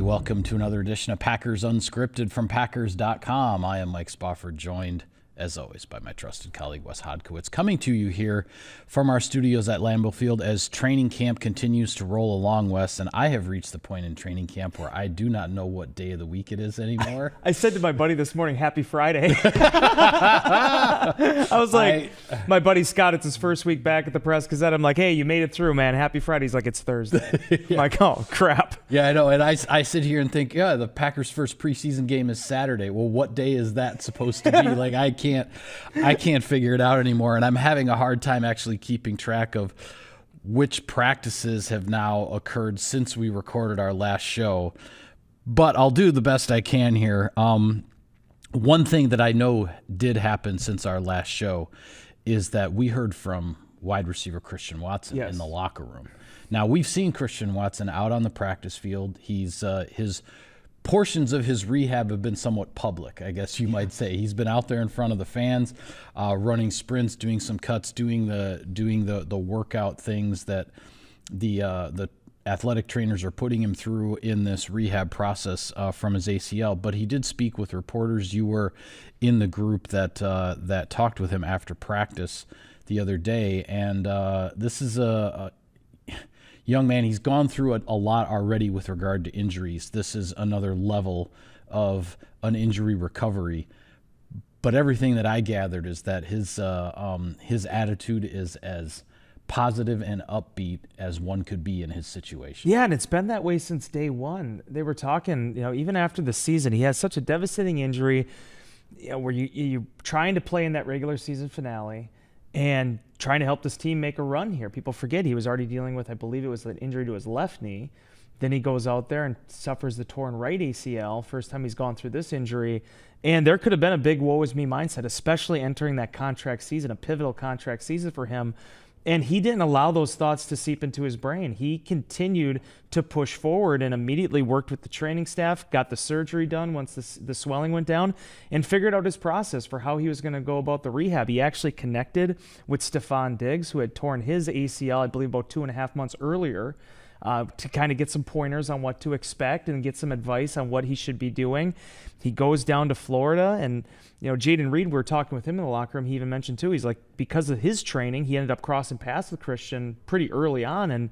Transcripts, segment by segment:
welcome to another edition of Packers Unscripted from Packers.com. I am Mike Spofford, joined, as always, by my trusted colleague Wes Hodkiewicz, coming to you here from our studios at Lambeau Field as training camp continues to roll along, Wes. And I have reached the point in training camp where I do not know what day of the week it is anymore. I said to my buddy this morning, happy Friday. I was like, my buddy Scott, it's his first week back at the Press Gazette. I'm like, hey, you made it through, man. Happy Friday. He's like, it's Thursday. Yeah. I'm like, oh, crap. Yeah, I know. And I sit here and think, yeah, the Packers' first preseason game is Saturday. Well, what day is that supposed to be? Like, I can't figure it out anymore, and I'm having a hard time actually keeping track of which practices have now occurred since we recorded our last show. But I'll do the best I can here. One thing that I know did happen since our last show is that we heard from wide receiver Christian Watson in the locker room. Now, we've seen Christian Watson out on the practice field. His portions of his rehab have been somewhat public, I guess you might say. He's been out there in front of the fans, running sprints, doing some cuts, doing the workout things that the athletic trainers are putting him through in this rehab process from his ACL. But he did speak with reporters. You were in the group that talked with him after practice the other day, and this is a young man. He's gone through a lot already with regard to injuries. This is another level of an injury recovery. But everything that I gathered is that his attitude is as positive and upbeat as one could be in his situation. Yeah, and it's been that way since day one. They were talking, even after the season, he has such a devastating injury, where you're trying to play in that regular season finale and trying to help this team make a run here. People forget he was already dealing with, I believe it was an injury to his left knee. Then he goes out there and suffers the torn right ACL, first time he's gone through this injury. And there could have been a big woe is me mindset, especially entering that contract season, a pivotal contract season for him. And he didn't allow those thoughts to seep into his brain. He continued to push forward and immediately worked with the training staff, got the surgery done once the swelling went down, and figured out his process for how he was going to go about the rehab. He actually connected with Stephon Diggs, who had torn his ACL, I believe, about 2.5 months earlier, to kind of get some pointers on what to expect and get some advice on what he should be doing. He goes down to Florida, and Jaden Reed, we were talking with him in the locker room, he even mentioned too, he's like, because of his training, he ended up crossing paths with Christian pretty early on, and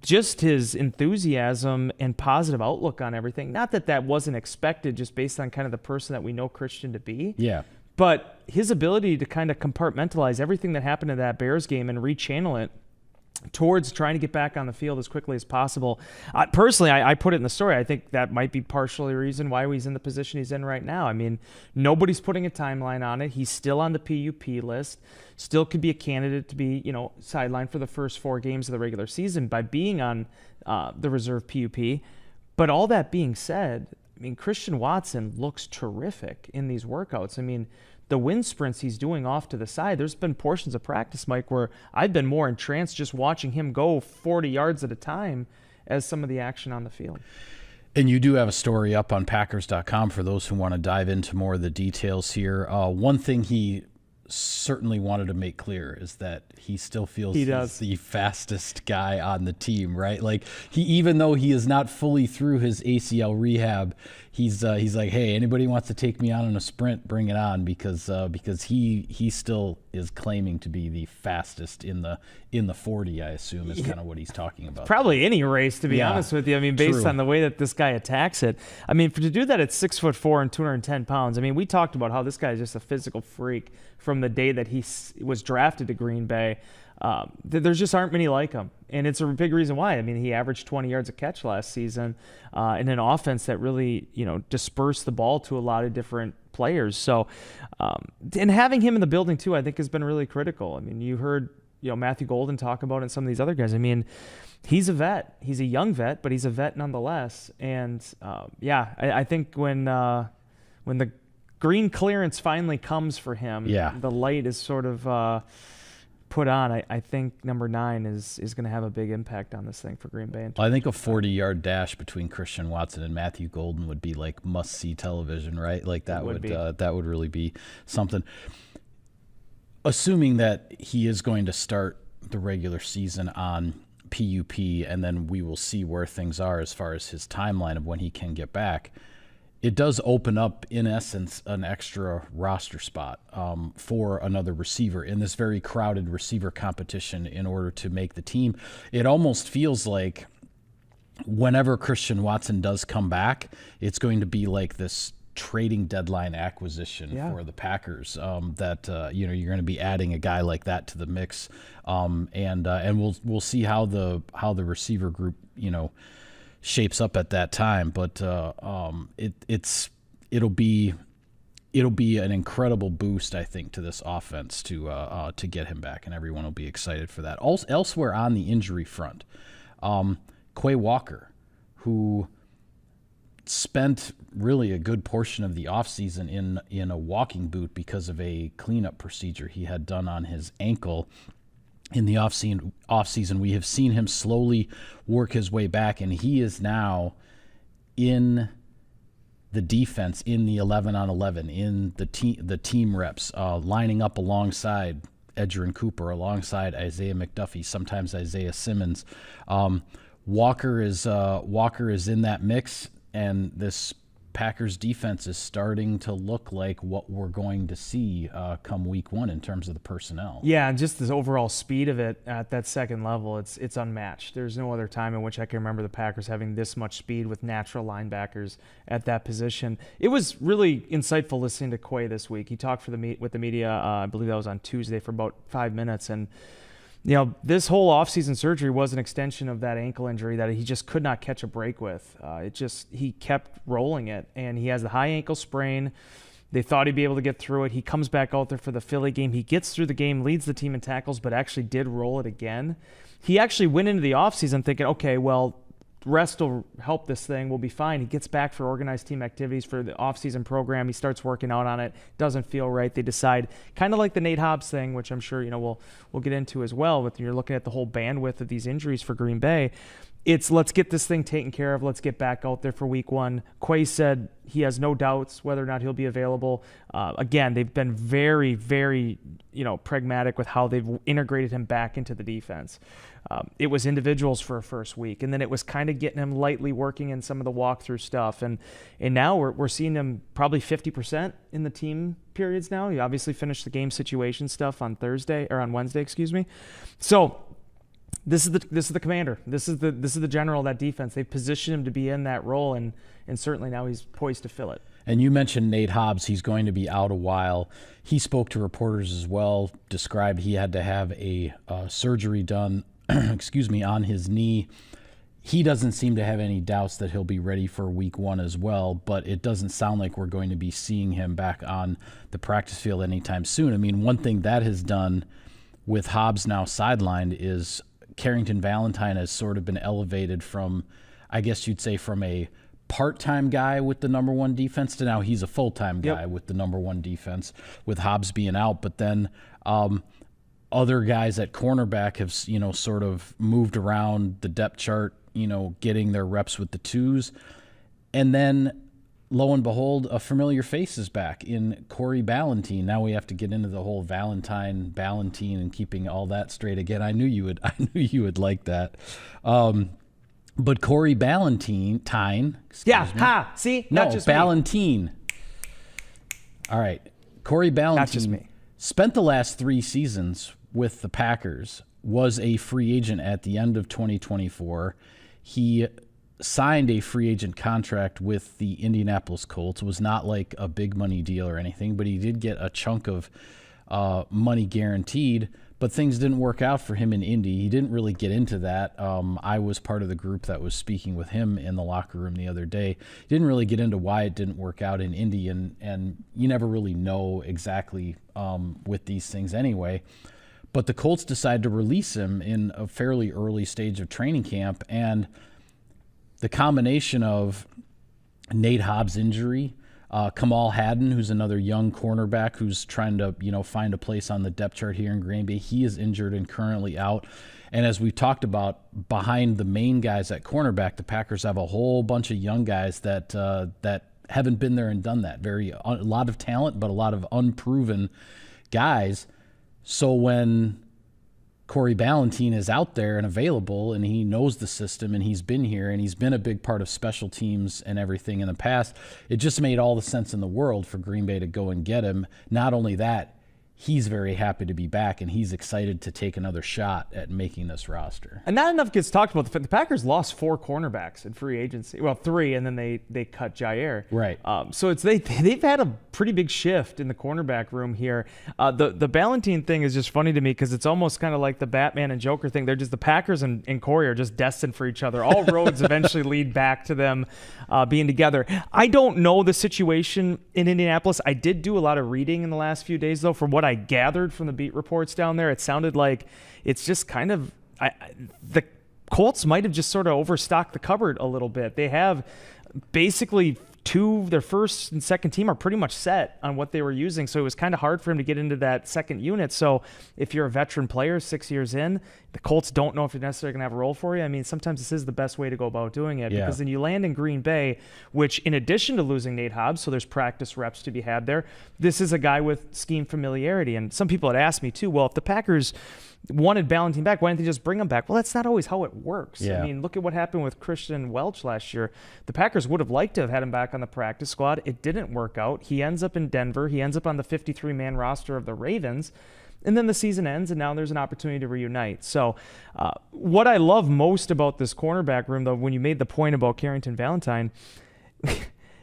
just his enthusiasm and positive outlook on everything, not that wasn't expected just based on kind of the person that we know Christian to be. Yeah. But his ability to kind of compartmentalize everything that happened in that Bears game and rechannel it towards trying to get back on the field as quickly as possible. Personally, I put it in the story. I think that might be partially the reason why he's in the position he's in right now. I mean, nobody's putting a timeline on it. He's still on the PUP list, still could be a candidate to be, sidelined for the first 4 games of the regular season by being on the reserve PUP. But all that being said, I mean, Christian Watson looks terrific in these workouts. I mean, the wind sprints he's doing off to the side, there's been portions of practice, Mike, where I've been more entranced just watching him go 40 yards at a time as some of the action on the field. And you do have a story up on Packers.com for those who want to dive into more of the details here. One thing he certainly wanted to make clear is that he still feels he's the fastest guy on the team, right? Like, even though he is not fully through his ACL rehab, he's like, hey, anybody wants to take me on a sprint, bring it on, because he still is claiming to be the fastest in the 40, I assume, is kind of what he's talking about. Probably any race, to be honest with you. I mean, based on the way that this guy attacks it. I mean, to do that at 6'4" and 210 pounds, I mean, we talked about how this guy is just a physical freak from the day that he was drafted to Green Bay. There just aren't many like him, and it's a big reason why. I mean, he averaged 20 yards a catch last season in an offense that really, dispersed the ball to a lot of different players. So, and having him in the building too, I think has been really critical. I mean, you heard, Matthew Golden talk about it and some of these other guys. I mean, he's a vet. He's a young vet, but he's a vet nonetheless. And I think when the green clearance finally comes for him, the light is sort of put on. I think number 9 is going to have a big impact on this thing for Green Bay. I think a 40-yard dash between Christian Watson and Matthew Golden would be like must-see television, right? Like that would really be something. Assuming that he is going to start the regular season on PUP, and then we will see where things are as far as his timeline of when he can get back. It does open up, in essence, an extra roster spot for another receiver in this very crowded receiver competition in order to make the team. It almost feels like whenever Christian Watson does come back, it's going to be like this trading deadline acquisition for the Packers, that you're going to be adding a guy like that to the mix, and we'll see how the receiver group shapes up at that time. But it'll be an incredible boost, I think, to this offense to get him back, and everyone will be excited for that. Elsewhere on the injury front, Quay Walker, who spent really a good portion of the offseason in a walking boot because of a cleanup procedure he had done on his ankle. In the offseason, we have seen him slowly work his way back, and he is now in the defense, in the 11-on-11, in the team reps, lining up alongside Edgerrin Cooper, alongside Isaiah McDuffie, sometimes Isaiah Simmons. Walker is in that mix, and this Packers defense is starting to look like what we're going to see come week one in terms of the personnel. Yeah, and just the overall speed of it at that second level, it's unmatched. There's no other time in which I can remember the Packers having this much speed with natural linebackers at that position. It was really insightful listening to Quay this week. He talked with the media, I believe that was on Tuesday, for about 5 minutes, and this whole offseason surgery was an extension of that ankle injury that he just could not catch a break with. He kept rolling it, and he has the high ankle sprain. They thought he'd be able to get through it. He comes back out there for the Philly game. He gets through the game, leads the team in tackles, but actually did roll it again. He actually went into the offseason thinking, okay, well, rest will help this thing. We'll be fine. He gets back for organized team activities for the offseason program. He starts working out on it. Doesn't feel right. They decide, kind of like the Nate Hobbs thing, which I'm sure we'll get into as well. But you're looking at the whole bandwidth of these injuries for Green Bay. It's let's get this thing taken care of. Let's get back out there for week one. Quay said he has no doubts whether or not he'll be available. Again, they've been very, very pragmatic with how they've integrated him back into the defense. It was individuals for a first week, and then it was kind of getting him lightly working in some of the walkthrough stuff. And now we're seeing him probably 50% in the team periods now. He obviously finished the game situation stuff on Wednesday, excuse me. So this is the commander. This is the general of that defense. They've positioned him to be in that role, and certainly now he's poised to fill it. And you mentioned Nate Hobbs. He's going to be out a while. He spoke to reporters as well, described he had to have a surgery done on his knee. He doesn't seem to have any doubts that he'll be ready for week one as well, but it doesn't sound like we're going to be seeing him back on the practice field anytime soon. I mean, one thing that has done with Hobbs now sidelined is Carrington Valentine has sort of been elevated from, I guess you'd say, from a part-time guy with the number one defense to now he's a full-time guy with the number one defense, with Hobbs being out. But then other guys at cornerback have, sort of moved around the depth chart, getting their reps with the twos. And then, lo and behold, a familiar face is back in Corey Ballentine. Now we have to get into the whole Ballentine, and keeping all that straight again. I knew you would like that. But Corey Ballentine, see? No, not just Ballentine. Me. All right. Corey Ballentine Not just me. Spent the last 3 seasons with the Packers, was a free agent at the end of 2024. He signed a free agent contract with the Indianapolis Colts. It was not like a big money deal or anything, but he did get a chunk of money guaranteed, but things didn't work out for him in Indy. He didn't really get into that. I was part of the group that was speaking with him in the locker room the other day. He didn't really get into why it didn't work out in Indy, and you never really know exactly with these things anyway. But the Colts decided to release him in a fairly early stage of training camp, and the combination of Nate Hobbs' injury, Kamal Hadden, who's another young cornerback who's trying to find a place on the depth chart here in Green Bay, he is injured and currently out. And as we talked about, behind the main guys at cornerback, the Packers have a whole bunch of young guys that haven't been there and done that. A lot of talent, but a lot of unproven guys. So when Corey Ballentine is out there and available, and he knows the system, and he's been here, and he's been a big part of special teams and everything in the past. It just made all the sense in the world for Green Bay to go and get him. Not only that, he's very happy to be back, and he's excited to take another shot at making this roster. And not enough gets talked about. The Packers lost 4 cornerbacks in free agency. Well, 3, and then they cut Jair. Right. So they've had a pretty big shift in the cornerback room here. The Ballentine thing is just funny to me because it's almost kind of like the Batman and Joker thing. They're just, the Packers and Corey are just destined for each other. All roads eventually lead back to them being together. I don't know the situation in Indianapolis. I did do a lot of reading in the last few days, though, from what I gathered from the beat reports down there. It sounded like it's just kind of the Colts might have just sort of overstocked the cupboard a little bit. They have basically their first and second team are pretty much set on what they were using, so it was kind of hard for him to get into that second unit. So if you're a veteran player 6 years in, the Colts don't know if you're necessarily going to have a role for you. I mean, sometimes this is the best way to go about doing it, because then you land in Green Bay, which in addition to losing Nate Hobbs, so there's practice reps to be had there, this is a guy with scheme familiarity. And some people had asked me too, well, if the Packers wanted Ballentine back, why didn't they just bring him back? Well, that's not always how it works. I mean, look at what happened with Christian Welch last year. The Packers would have liked to have had him back on the practice squad. It didn't work out. He ends up in Denver. He ends up on the 53-man roster of the Ravens. And then the season ends, and now there's an opportunity to reunite. So what I love most about this cornerback room, though, when you made the point about Carrington Valentine,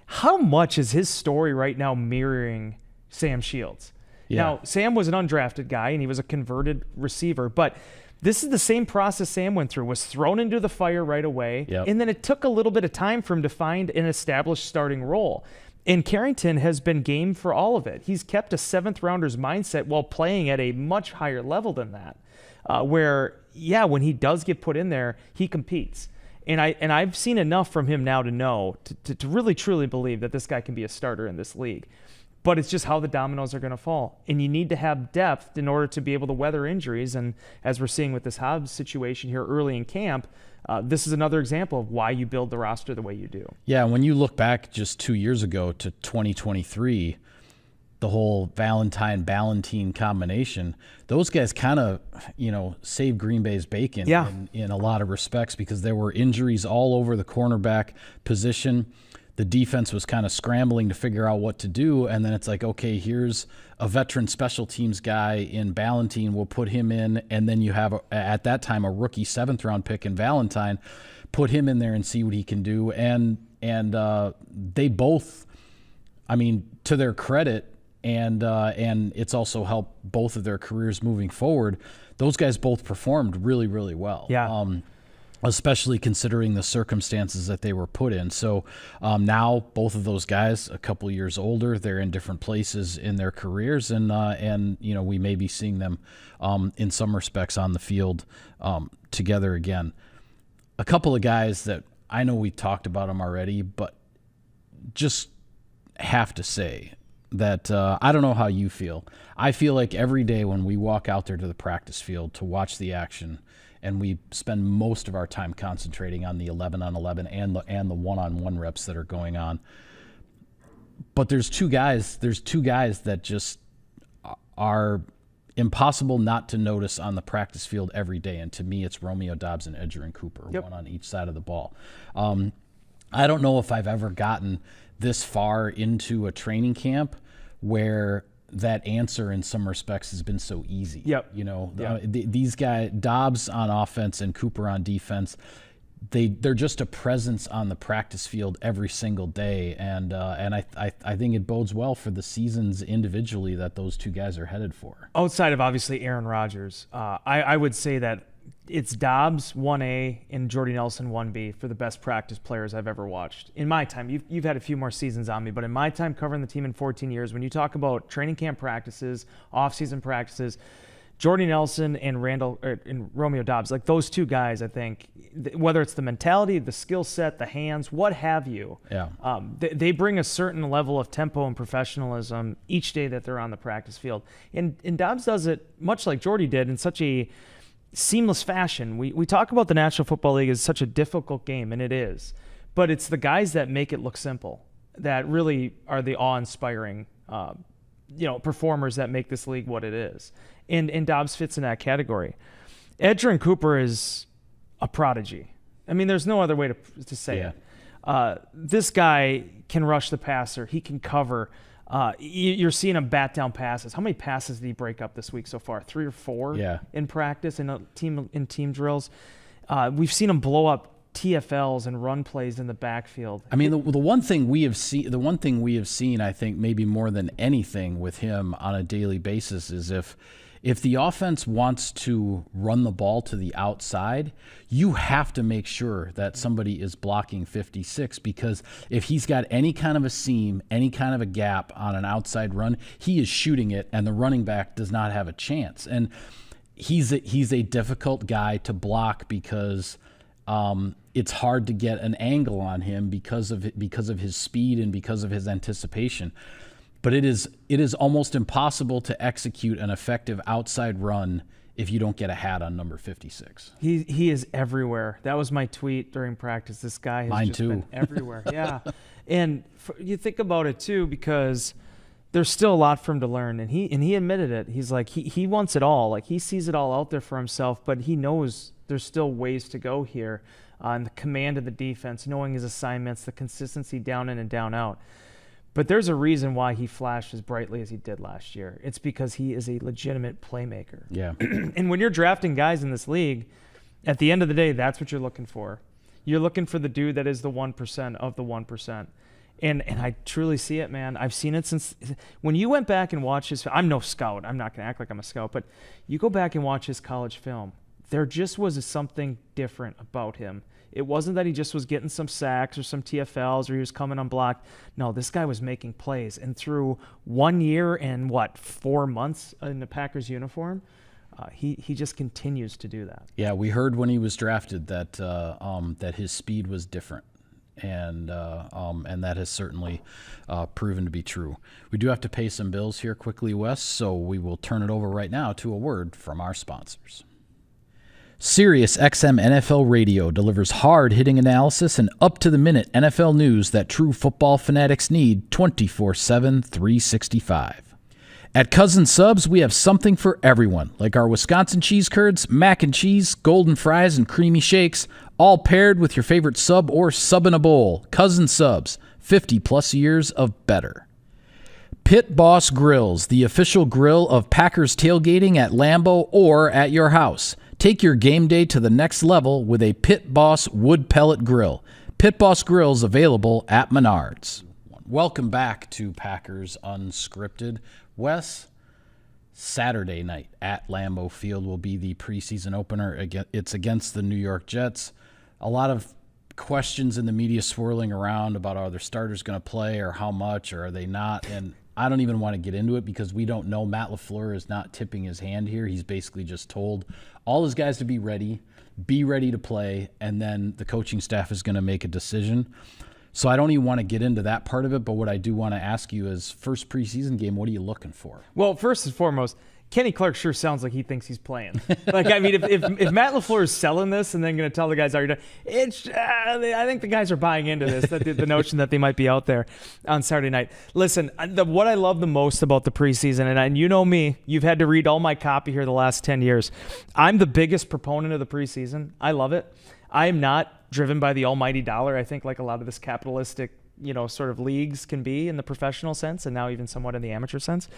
how much is his story right now mirroring Sam Shields? Now, Sam was an undrafted guy, and he was a converted receiver, but this is the same process Sam went through, was thrown into the fire right away, and then it took a little bit of time for him to find an established starting role. And Carrington has been game for all of it. He's kept a seventh-rounder's mindset while playing at a much higher level than that, where, when he does get put in there, he competes. And I've seen enough from him now to know, to really, truly believe that this guy can be a starter in this league. But it's just how the dominoes are going to fall. And you need to have depth in order to be able to weather injuries. And as we're seeing with this Hobbs situation here early in camp, this is another example of why you build the roster the way you do. Yeah, when you look back just 2 years ago to 2023, the whole Ballentine combination, those guys kind of, saved Green Bay's bacon in a lot of respects, because there were injuries all over the cornerback position. The defense was kind of scrambling to figure out what to do, and then it's like, okay, here's a veteran special teams guy in Ballentine. We'll put him in, and then you have, at that time, a rookie 7th-round pick in Valentine. Put him in there and see what he can do. And they both, to their credit, and it's also helped both of their careers moving forward, those guys both performed really, really well. Especially considering the circumstances that they were put in. So now both of those guys, a couple years older, they're in different places in their careers, and we may be seeing them in some respects on the field together again. A couple of guys that I know we talked about them already, but just have to say that I don't know how you feel. I feel like every day when we walk out there to the practice field to watch the action, and we spend most of our time concentrating on the 11-on-11 and the one-on-one reps that are going on. But there's two guys that just are impossible not to notice on the practice field every day. And to me, it's Romeo, Doubs, and Edgerrin Cooper, one on each side of the ball. I don't know if I've ever gotten this far into a training camp where that answer in some respects has been so easy. These guys, Doubs on offense and Cooper on defense, they're just a presence on the practice field every single day, and I think it bodes well for the seasons individually that those two guys are headed for. Outside of obviously Aaron Rodgers, I would say that it's Doubs 1A and Jordy Nelson 1B for the best practice players I've ever watched. In my time, you've had a few more seasons on me, but in my time covering the team in 14 years, when you talk about training camp practices, off-season practices, Jordy Nelson and Romeo Doubs, like those two guys, I think, whether it's the mentality, the skill set, the hands, what have you, they bring a certain level of tempo and professionalism each day that they're on the practice field. And Doubs does it much like Jordy did in such a seamless fashion. We talk about the National Football League as such a difficult game, and it is. But it's the guys that make it look simple that really are the awe-inspiring performers that make this league what it is. And Doubs fits in that category. Edgerrin Cooper is a prodigy. I mean, there's no other way to say it. This guy can rush the passer. He can cover. You're seeing him bat down passes. How many passes did he break up this week so far? 3 or 4 in practice in team drills. We've seen him blow up TFLs and run plays in the backfield. I mean, the one thing we have seen, I think maybe more than anything with him on a daily basis is if the offense wants to run the ball to the outside, you have to make sure that somebody is blocking 56, because if he's got any kind of a seam, any kind of a gap on an outside run, he is shooting it, and the running back does not have a chance. And he's a difficult guy to block because it's hard to get an angle on him because of his speed and because of his anticipation. But it is almost impossible to execute an effective outside run if you don't get a hat on number 56. He is everywhere. That was my tweet during practice. This guy has been everywhere. Yeah. And you think about it too, because there's still a lot for him to learn, and he admitted it. He's like he wants it all. Like, he sees it all out there for himself, but he knows there's still ways to go here on the command of the defense, knowing his assignments, the consistency down in and down out. But there's a reason why he flashed as brightly as he did last year. It's because he is a legitimate playmaker. Yeah. And when you're drafting guys in this league, at the end of the day, that's what you're looking for. You're looking for the dude that is the 1% of the 1%. And I truly see it, man. I've seen it since when you went back and watched his. I'm no scout. I'm not going to act like I'm a scout, but you go back and watch his college film. There just was something different about him. It wasn't that he just was getting some sacks or some TFLs or he was coming unblocked. No, this guy was making plays. And through 1 year and 4 months in the Packers uniform, he just continues to do that. Yeah, we heard when he was drafted that his speed was different. And that has certainly proven to be true. We do have to pay some bills here quickly, Wes, so we will turn it over right now to a word from our sponsors. Sirius XM NFL Radio delivers hard-hitting analysis and up-to-the-minute NFL news that true football fanatics need 24/7, 365. At Cousin Subs, we have something for everyone, like our Wisconsin cheese curds, mac and cheese, golden fries, and creamy shakes, all paired with your favorite sub or sub in a bowl. Cousin Subs, 50-plus years of better. Pit Boss Grills, the official grill of Packers tailgating at Lambeau or at your house. Take your game day to the next level with a Pit Boss wood pellet grill. Pit Boss Grills available at Menards. Welcome back to Packers Unscripted. Wes, Saturday night at Lambeau Field will be the preseason opener. It's against the New York Jets. A lot of questions in the media swirling around about are their starters going to play or how much or are they not, and I don't even want to get into it because we don't know. Matt LaFleur is not tipping his hand here. He's basically just told all his guys to be ready to play, and then the coaching staff is going to make a decision. So I don't even want to get into that part of it, but what I do want to ask you is, first preseason game, what are you looking for? Well, first and foremost, Kenny Clark sure sounds like he thinks he's playing. Like, I mean, if Matt LaFleur is selling this and then going to tell the guys, "Are you done?" I think the guys are buying into this, the notion that they might be out there on Saturday night. Listen, what I love the most about the preseason, and you know me, you've had to read all my copy here the last 10 years. I'm the biggest proponent of the preseason. I love it. I am not driven by the almighty dollar. I think like a lot of this capitalistic, sort of leagues can be in the professional sense and now even somewhat in the amateur sense.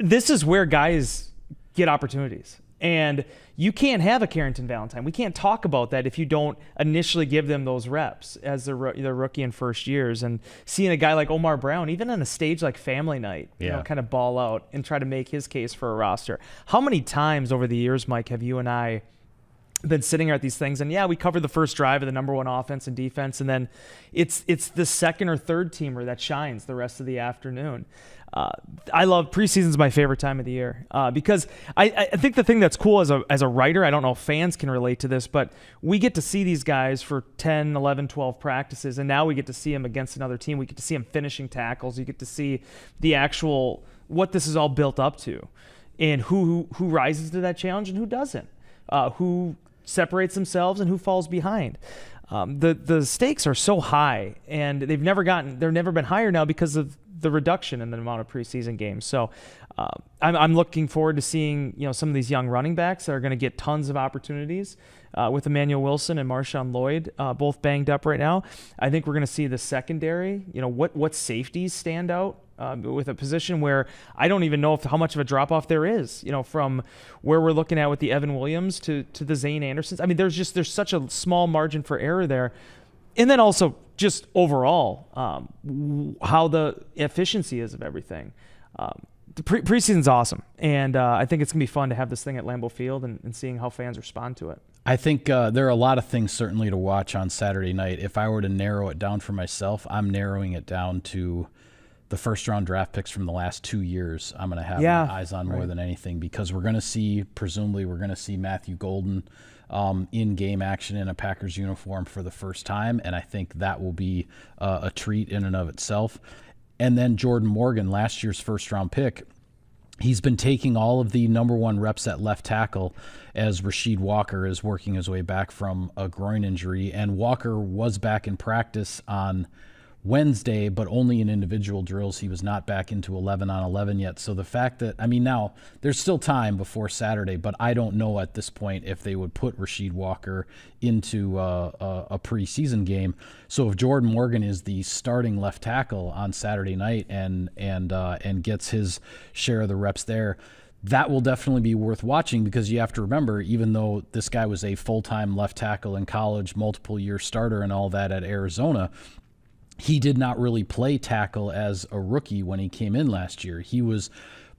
This is where guys get opportunities. And you can't have a Carrington Ballentine. We can't talk about that if you don't initially give them those reps as their rookie and first years. And seeing a guy like Omar Brown, even on a stage like Family Night, kind of ball out and try to make his case for a roster. How many times over the years, Mike, have you and I been sitting here at these things, and we covered the first drive of the number one offense and defense, and then it's the second or third teamer that shines the rest of the afternoon. I love preseason's my favorite time of the year because I think the thing that's cool as a writer, I don't know if fans can relate to this, but we get to see these guys for 10, 11, 12 practices, and now we get to see them against another team. We get to see them finishing tackles. You get to see the actual what this is all built up to, and who rises to that challenge and who doesn't, who separates themselves and who falls behind. The stakes are so high, and they've never been higher now because of the reduction in the amount of preseason games. So I'm looking forward to seeing some of these young running backs that are going to get tons of opportunities with Emmanuel Wilson and Marshawn Lloyd both banged up right now. I think we're going to see the secondary. What safeties stand out with a position where I don't even know how much of a drop off there is. From where we're looking at with the Evan Williams to the Zane Andersons. I mean, there's such a small margin for error there, and then also just overall how the efficiency is of everything. The preseason's awesome, and I think it's going to be fun to have this thing at Lambeau Field and seeing how fans respond to it. I think there are a lot of things certainly to watch on Saturday night. If I were to narrow it down for myself, I'm narrowing it down to the first-round draft picks from the last 2 years. I'm going to have my eyes on more than anything, because presumably we're going to see Matthew Golden in game action in a Packers uniform for the first time, and I think that will be a treat in and of itself. And then Jordan Morgan, last year's first-round pick, he's been taking all of the number one reps at left tackle as Rasheed Walker is working his way back from a groin injury. And Walker was back in practice on Wednesday, but only in individual drills. He was not back into 11-on-11 yet. So the fact that, now there's still time before Saturday, but I don't know at this point if they would put Rasheed Walker into a preseason game. So if Jordan Morgan is the starting left tackle on Saturday night and gets his share of the reps there, that will definitely be worth watching, because you have to remember, even though this guy was a full-time left tackle in college, multiple-year starter and all that at Arizona, he did not really play tackle as a rookie when he came in last year. He was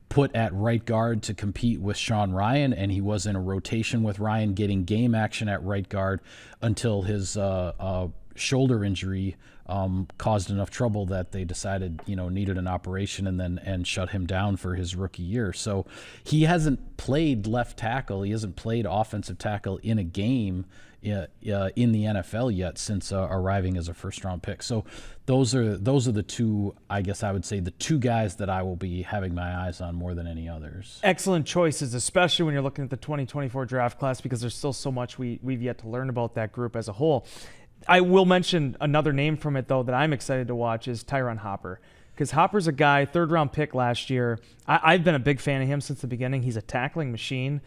put at right guard to compete with Sean Ryan, and he was in a rotation with Ryan, getting game action at right guard until his shoulder injury caused enough trouble that they decided needed an operation and shut him down for his rookie year. So he hasn't played left tackle. He hasn't played offensive tackle in a game in the NFL yet since arriving as a first-round pick. So those are the two, I guess I would say, the two guys that I will be having my eyes on more than any others. Excellent choices, especially when you're looking at the 2024 draft class, because there's still so much we've yet to learn about that group as a whole. I will mention another name from it, though, that I'm excited to watch is Tyron Hopper. Because Hopper's a guy, third-round pick last year. I've been a big fan of him since the beginning. He's a tackling machine.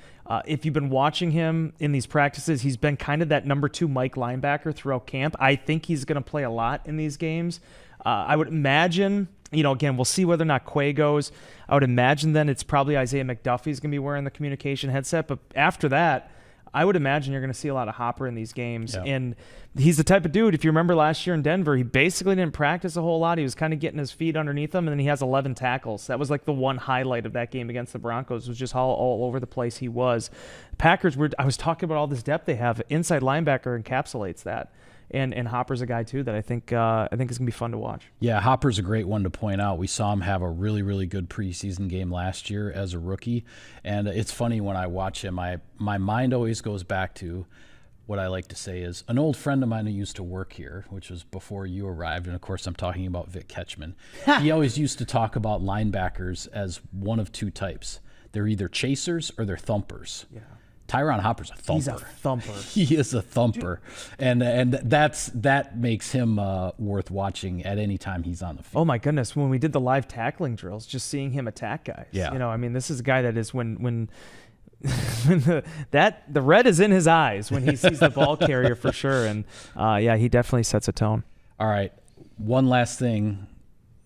If you've been watching him in these practices, he's been kind of that number 2 Mike linebacker throughout camp. I think he's going to play a lot in these games. I would imagine, again, we'll see whether or not Quay goes. I would imagine then it's probably Isaiah McDuffie's going to be wearing the communication headset. But after that, I would imagine you're going to see a lot of Hopper in these games. Yeah. And he's the type of dude, if you remember last year in Denver, he basically didn't practice a whole lot. He was kind of getting his feet underneath him, and then he has 11 tackles. That was like the one highlight of that game against the Broncos, was just how all over the place he was. Packers, I was talking about all this depth they have. Inside linebacker encapsulates that. And Hopper's a guy, too, that I think is going to be fun to watch. Yeah, Hopper's a great one to point out. We saw him have a really, really good preseason game last year as a rookie. And it's funny when I watch him, my mind always goes back to what I like to say is an old friend of mine who used to work here, which was before you arrived. And, of course, I'm talking about Vic Ketchman. He always used to talk about linebackers as one of two types. They're either chasers or they're thumpers. Yeah. Tyron Hopper's a thumper. He's a thumper. He is a thumper. Dude. And that makes him worth watching at any time he's on the field. Oh, my goodness. When we did the live tackling drills, just seeing him attack guys. Yeah. This is a guy that is when the red is in his eyes when he sees the ball carrier for sure. And, he definitely sets a tone. All right. One last thing.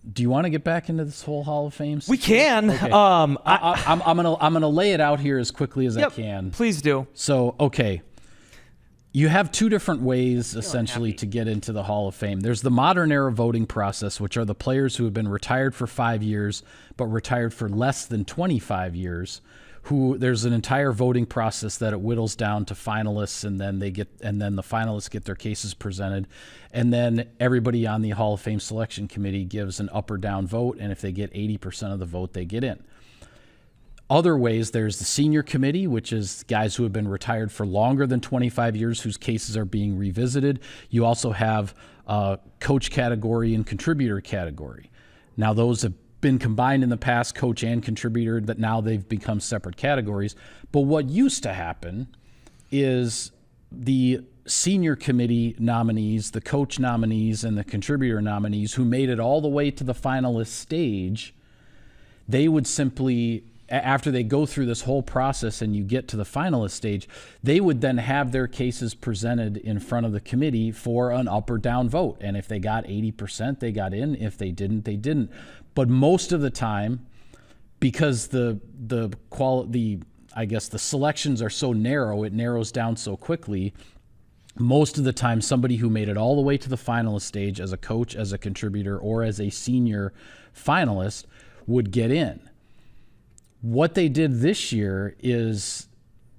Do you want to get back into this whole Hall of Fame? We can. Okay. I'm gonna lay it out here as quickly as I can. Please do. So, okay, you have two different ways essentially to get into the Hall of Fame. There's the modern era voting process, which are the players who have been retired for 5 years but retired for less than 25 years. There's an entire voting process that it whittles down to finalists, and then the finalists get their cases presented, and then everybody on the Hall of Fame selection committee gives an up or down vote, and if they get 80% of the vote, they get in. Other ways, there's the senior committee, which is guys who have been retired for longer than 25 years whose cases are being revisited. You also have coach category and contributor category. Now, those have been combined in the past, coach and contributor, that now they've become separate categories. But what used to happen is the senior committee nominees, the coach nominees, and the contributor nominees who made it all the way to the finalist stage, they would simply, after they go through this whole process and you get to the finalist stage, they would then have their cases presented in front of the committee for an up or down vote. And if they got 80%, they got in. If they didn't, they didn't. But most of the time, because the selections are so narrow, it narrows down so quickly. Most of the time, somebody who made it all the way to the finalist stage as a coach, as a contributor, or as a senior finalist would get in. What they did this year is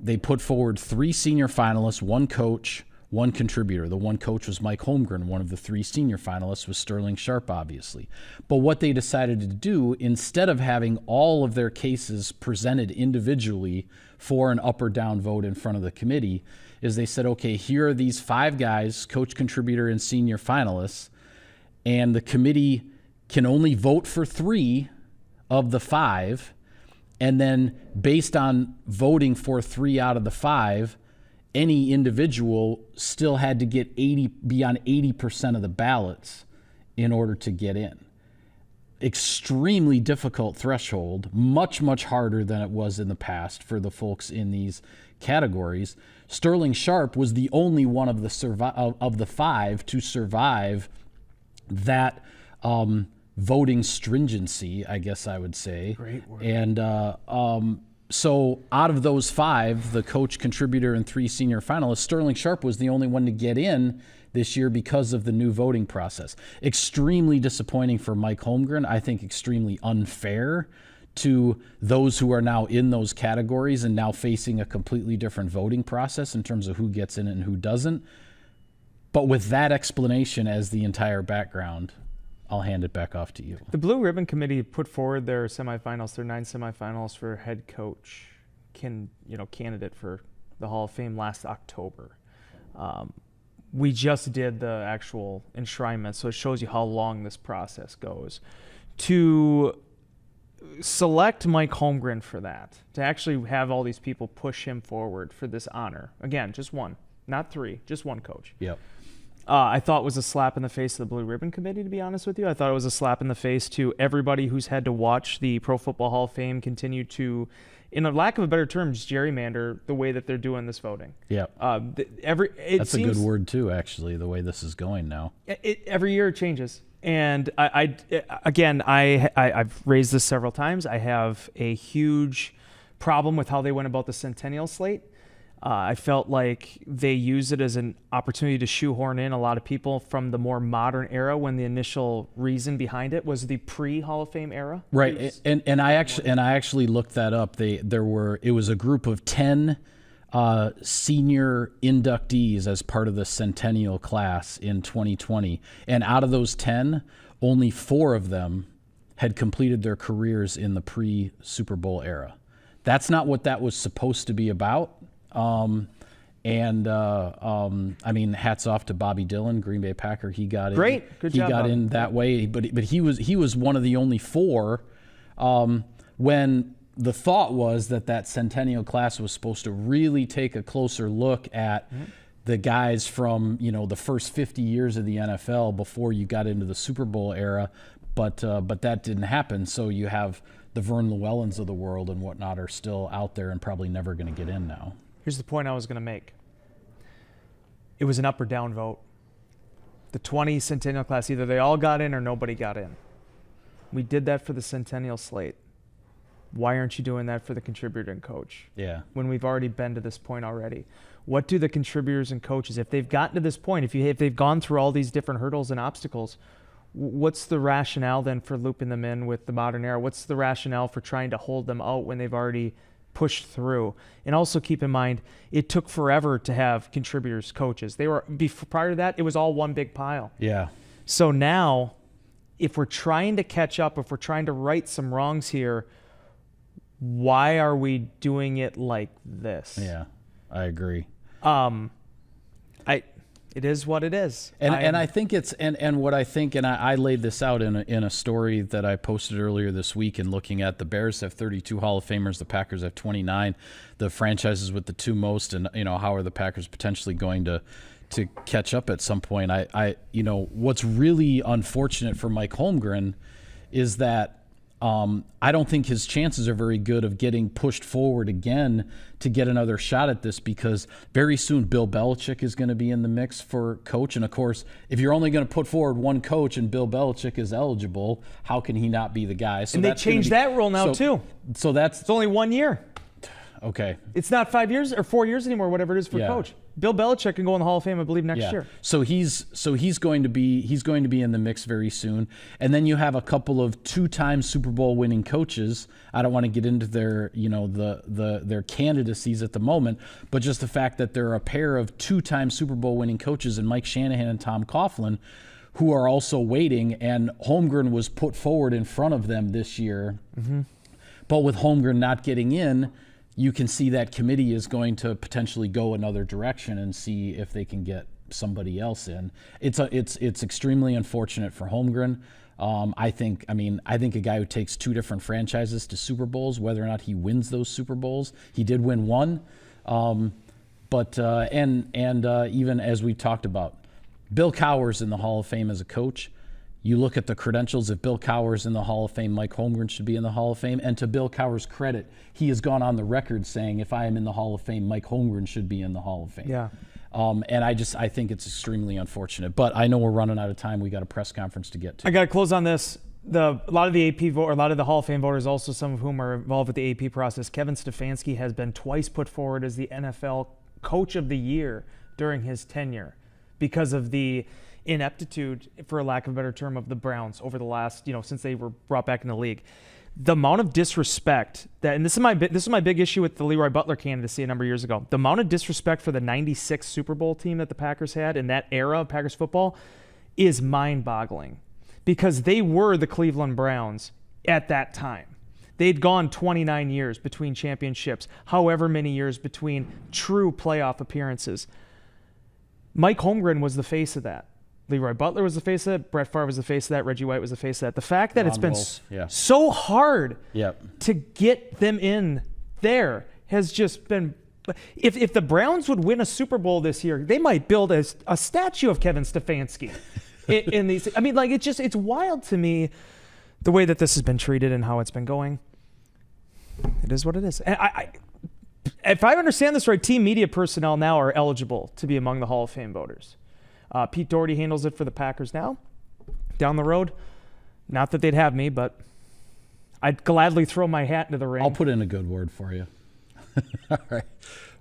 they put forward 3 senior finalists, 1 coach, 1 contributor. The 1 coach was Mike Holmgren. One of the 3 senior finalists was Sterling Sharp, obviously. But what they decided to do, instead of having all of their cases presented individually for an up or down vote in front of the committee, is they said, okay, here are these 5 guys, coach, contributor, and senior finalists, and the committee can only vote for 3 of the 5, and then based on voting for 3 out of the 5, any individual still had to be on 80% of the ballots in order to get in. Extremely difficult threshold, much, much harder than it was in the past for the folks in these categories. Sterling Sharp was the only one of the 5 to survive that voting stringency, I guess I would say. Great word. And so out of those 5, the coach, contributor, and 3 senior finalists, Sterling Sharp was the only one to get in this year because of the new voting process. Extremely disappointing for Mike Holmgren. I think extremely unfair to those who are now in those categories and now facing a completely different voting process in terms of who gets in and who doesn't. But with that explanation as the entire background, I'll hand it back off to you. The Blue Ribbon Committee put forward their semifinals, their 9 semifinals for head coach candidate for the Hall of Fame last October. We just did the actual enshrinement, so it shows you how long this process goes. To select Mike Holmgren for that, to actually have all these people push him forward for this honor. Again, just 1, not 3, just 1 coach. Yep. I thought it was a slap in the face to the Blue Ribbon Committee, to be honest with you. I thought it was a slap in the face to everybody who's had to watch the Pro Football Hall of Fame continue to, in a lack of a better term, just gerrymander the way that they're doing this voting. Yeah. That's a good word, too, actually, the way this is going now. Every year it changes. And I've raised this several times. I have a huge problem with how they went about the Centennial slate. I felt like they used it as an opportunity to shoehorn in a lot of people from the more modern era when the initial reason behind it was the pre-Hall of Fame era. Right, and I actually looked that up. It was a group of 10 senior inductees as part of the Centennial class in 2020, and out of those 10, only 4 of them had completed their careers in the pre-Super Bowl era. That's not what that was supposed to be about. I mean, hats off to Bobby Dillon, Green Bay Packer. He got in. Great, good job. He got Bobby. in that way, but he was one of the only 4 when the thought was that Centennial class was supposed to really take a closer look at the guys from the first 50 years of the NFL before you got into the Super Bowl era, but that didn't happen. So you have the Vern Llewellyns of the world and whatnot are still out there and probably never going to get in now. Here's the point I was going to make. It was an up or down vote. The 20 Centennial class, either they all got in or nobody got in. We did that for the Centennial slate. Why aren't you doing that for the contributor and coach? Yeah. When we've already been to this point already. What do the contributors and coaches, if they've gotten to this point, if they've gone through all these different hurdles and obstacles, what's the rationale then for looping them in with the modern era? What's the rationale for trying to hold them out when they've already pushed through? And also keep in mind, it took forever to have contributors, coaches. Prior to that, it was all one big pile. Yeah. So now, if we're trying to catch up, if we're trying to right some wrongs here, why are we doing it like this? Yeah, I agree. It is what it is. And I think it's what I think, and I laid this out in a story that I posted earlier this week, and looking at the Bears have 32 Hall of Famers, the Packers have 29, the franchises with the 2 most, and how are the Packers potentially going to catch up at some point? What's really unfortunate for Mike Holmgren is that I don't think his chances are very good of getting pushed forward again to get another shot at this, because very soon Bill Belichick is going to be in the mix for coach. And of course, if you're only going to put forward one coach and Bill Belichick is eligible, how can he not be the guy? So and they changed that rule now too. So it's only 1 year. Okay. It's not 5 years or 4 years anymore, whatever it is for coach. Bill Belichick can go in the Hall of Fame, I believe, next year. So he's going to be in the mix very soon. And then you have a couple of 2-time Super Bowl winning coaches. I don't want to get into their, their candidacies at the moment, but just the fact that there are a pair of 2-time Super Bowl winning coaches in Mike Shanahan and Tom Coughlin, who are also waiting, and Holmgren was put forward in front of them this year. Mm-hmm. But with Holmgren not getting in, you can see that committee is going to potentially go another direction and see if they can get somebody else in. It's extremely unfortunate for Holmgren. I think a guy who takes 2 different franchises to Super Bowls, whether or not he wins those Super Bowls, he did win one. But even as we talked about, Bill Cowher's in the Hall of Fame as a coach. You look at the credentials. If Bill Cowher's in the Hall of Fame, Mike Holmgren should be in the Hall of Fame. And to Bill Cowher's credit, he has gone on the record saying, if I am in the Hall of Fame, Mike Holmgren should be in the Hall of Fame. Yeah. And I think it's extremely unfortunate. But I know we're running out of time. We got a press conference to get to. I got to close on this. A lot of the Hall of Fame voters, also some of whom are involved with the AP process. Kevin Stefanski has been twice put forward as the NFL Coach of the Year during his tenure because of the ineptitude, for a lack of a better term, of the Browns over the last, since they were brought back in the league. The amount of disrespect and this is my big issue with the Leroy Butler candidacy a number of years ago. The amount of disrespect for the '96 Super Bowl team that the Packers had in that era of Packers football is mind-boggling, because they were the Cleveland Browns at that time. They'd gone 29 years between championships, however many years between true playoff appearances. Mike Holmgren was the face of that. Leroy Butler was the face of that. Brett Favre was the face of that. Reggie White was the face of that. The fact that it's been so hard to get them in there has just been... If the Browns would win a Super Bowl this year, they might build a statue of Kevin Stefanski in these... it's wild to me the way that this has been treated and how it's been going. It is what it is. And if I understand this right, team media personnel now are eligible to be among the Hall of Fame voters. Pete Doherty handles it for the Packers now. Down the road, not that they'd have me, but I'd gladly throw my hat into the ring. I'll put in a good word for you. All right.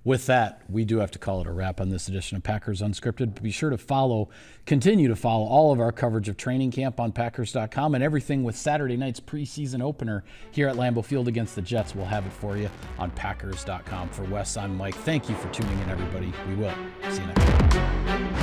With that, we do have to call it a wrap on this edition of Packers Unscripted. Be sure to continue to follow all of our coverage of training camp on Packers.com, and everything with Saturday night's preseason opener here at Lambeau Field against the Jets. We'll have it for you on Packers.com. For Wes, I'm Mike. Thank you for tuning in, everybody. We will see you next time.